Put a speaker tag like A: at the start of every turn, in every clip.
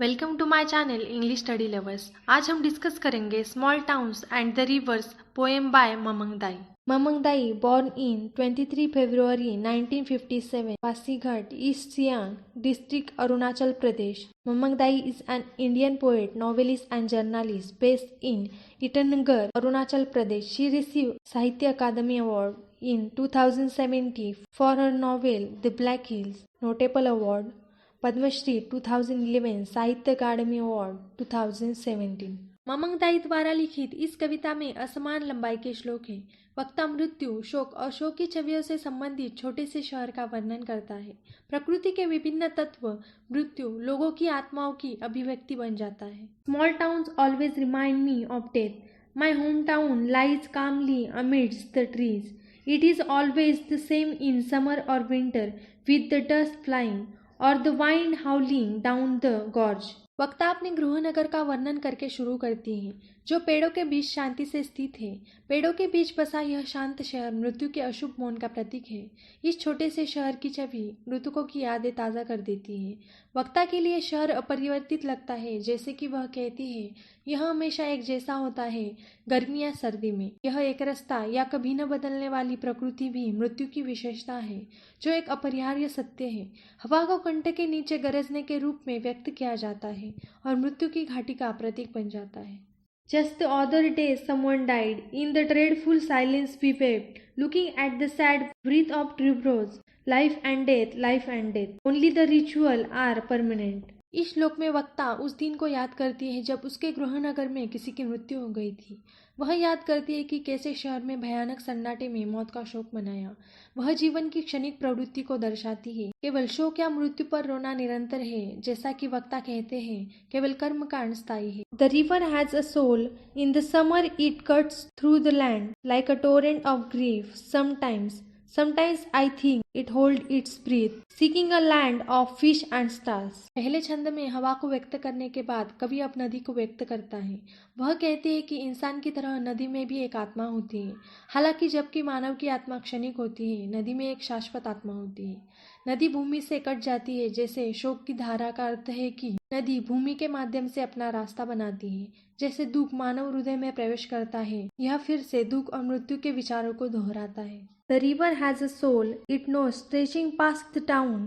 A: Welcome to my channel English study lovers. आज हम discuss करेंगे small towns and the rivers poem by Mamang Dai. Mamang Dai born in 23 February 1957, Pasighat, East Siang district, Arunachal Pradesh. Mamang Dai is an Indian poet, novelist and journalist based in Itanagar, Arunachal Pradesh. She received Sahitya Akademi Award in 2017 for her novel The Black Hills, notable award Padmashri 2011, Sahitya academy award 2017। ममंग दाई द्वारा लिखित इस कविता में असमान लंबाई के श्लोक हैं। वक्ता मृत्यु, शोक और शोक की छवियों से संबंधित छोटे से शहर का वर्णन करता है। प्रकृति के विभिन्न तत्व मृत्यु लोगों की आत्माओं की अभिव्यक्ति बन जाता है। Small towns always remind me of death. My home town lies calmly amidst the trees. It is always the same in summer और winter, with the dust flying और the wind howling down the gorge. वक्ता अपने गृहनगर का वर्णन करके शुरू करती है, जो पेड़ों के बीच शांति से स्थित है। पेड़ों के बीच बसा यह शांत शहर मृत्यु के अशुभ मौन का प्रतीक है। इस छोटे से शहर की छवि मृतकों की यादें ताज़ा कर देती है। वक्ता के लिए शहर अपरिवर्तित लगता है, जैसे कि वह कहती है, यह हमेशा एक जैसा होता है, गर्मी या सर्दी में। यह एक रास्ता या कभी न बदलने वाली प्रकृति भी मृत्यु की विशेषता है, जो एक अपरिहार्य सत्य है। हवा को कंठ के नीचे गरजने के रूप में व्यक्त किया जाता है और मृत्यु की घाटी का प्रतीक बन जाता है। Just the other day someone died. In the dreadful silence we wept, looking at the sad wreath of tributes. Life and death, life and death. Only the ritual are permanent. इस श्लोक में वक्ता उस दिन को याद करती है जब उसके गृहनगर में किसी की मृत्यु हो गई थी। वह याद करती है कि कैसे शहर में भयानक सन्नाटे में मौत का शोक मनाया। वह जीवन की क्षणिक प्रवृत्ति को दर्शाती है। केवल शोक या मृत्यु पर रोना निरंतर है, जैसा कि वक्ता कहते हैं, केवल कर्मकांड स्थायी है। The river has a soul. In the summer it cuts through the land like a torrent of grief. Sometimes I think it holds its breath, seeking a land of fish and stars. पहले छंद में हवा को व्यक्त करने के बाद कवि अब नदी को व्यक्त करता है। वह कहते हैं कि इंसान की तरह नदी में भी एक आत्मा होती है। हालांकि जबकि मानव की आत्मा क्षणिक होती है, नदी में एक शाश्वत आत्मा होती है। नदी भूमि से कट जाती है, जैसे शोक की धारा का अर्थ है कि नदी भूमि के माध्यम से अपना रास्ता बनाती है। जैसे दुख मानव हृदय में प्रवेश करता है, यह फिर से दुख और मृत्यु के विचारों को दोहराता है। The river has a soul. It knows stretching past the town,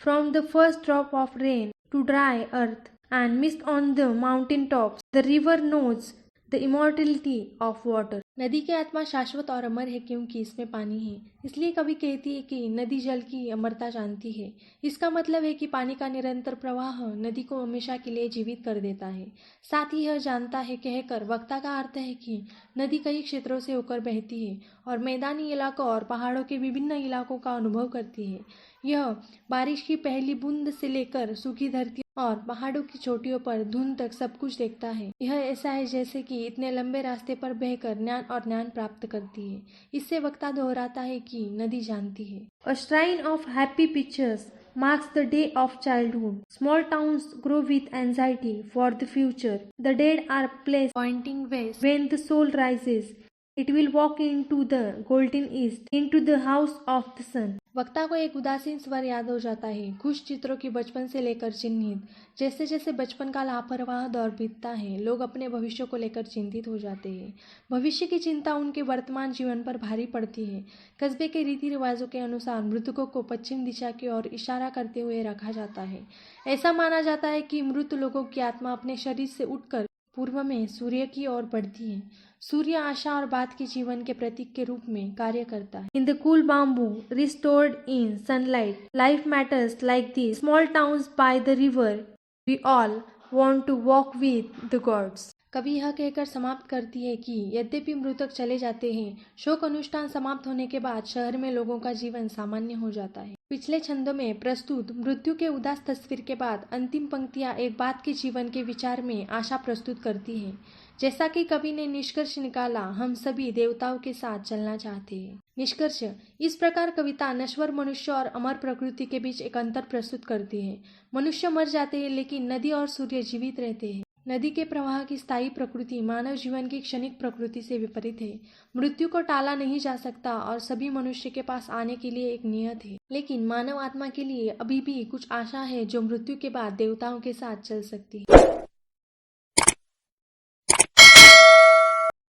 A: from the first drop of rain to dry earth and mist on the mountain tops. The river knows the immortality of water. नदी की आत्मा शाश्वत और अमर है क्योंकि इसमें पानी है। इसलिए कवि कहती है कि नदी जल की अमरता जानती है। इसका मतलब है कि पानी का निरंतर प्रवाह नदी को हमेशा के लिए जीवित कर देता है। साथ ही यह जानता है कहकर वक्ता का अर्थ है कि नदी कई क्षेत्रों से होकर बहती है और मैदानी इलाकों और पहाड़ों के विभिन्न इलाकों का अनुभव करती है। यह बारिश की पहली बूंद से लेकर सूखी धरती और पहाड़ों की चोटियों पर धुंध तक सब कुछ देखता है। यह ऐसा है जैसे कि इतने लंबे रास्ते पर बहकर ज्ञान प्राप्त करती है। इससे वक्ता दोहराता है कि नदी जानती है। A shrine of happy pictures marks the day of childhood. Small towns grow with anxiety for the future. The dead are placed pointing west. When the soul rises, it will walk into the golden east, into the house of the sun. वक्ता को एक उदासीन स्वर याद हो जाता है, खुश चित्रों की बचपन से लेकर चिन्हित। जैसे जैसे बचपन का लापरवाह दौर बीतता है, लोग अपने भविष्य को लेकर चिंतित हो जाते हैं। भविष्य की चिंता उनके वर्तमान जीवन पर भारी पड़ती है। कस्बे के रीति रिवाजों के अनुसार मृतकों को पश्चिम दिशा की ओर इशारा करते हुए रखा जाता है। ऐसा माना जाता है कि मृत लोगों की आत्मा अपने शरीर से उठकर पूर्व में सूर्य की ओर बढ़ती है। सूर्य आशा और बाद के जीवन के प्रतीक के रूप में कार्य करता है। In the cool bamboo restored in sunlight, life matters like this small towns by the river, we all want to walk with the gods. कवि यह कहकर समाप्त करती है कि यद्यपि मृतक चले जाते हैं, शोक अनुष्ठान समाप्त होने के बाद शहर में लोगों का जीवन सामान्य हो जाता है। पिछले छंदों में प्रस्तुत मृत्यु के उदास तस्वीर के बाद अंतिम पंक्तियां एक बात के जीवन के विचार में आशा प्रस्तुत करती हैं। जैसा कि कवि ने निष्कर्ष निकाला, हम सभी देवताओं के साथ चलना चाहते हैं। निष्कर्ष, इस प्रकार कविता नश्वर मनुष्य और अमर प्रकृति के बीच एक अंतर प्रस्तुत करती है। मनुष्य मर जाते हैं, लेकिन नदी और सूर्य जीवित रहते हैं। नदी के प्रवाह की स्थायी प्रकृति मानव जीवन की क्षणिक प्रकृति से विपरीत है। मृत्यु को टाला नहीं जा सकता और सभी मनुष्य के पास आने के लिए एक नियत है, लेकिन मानव आत्मा के लिए अभी भी कुछ आशा है जो मृत्यु के बाद देवताओं के साथ चल सकती है।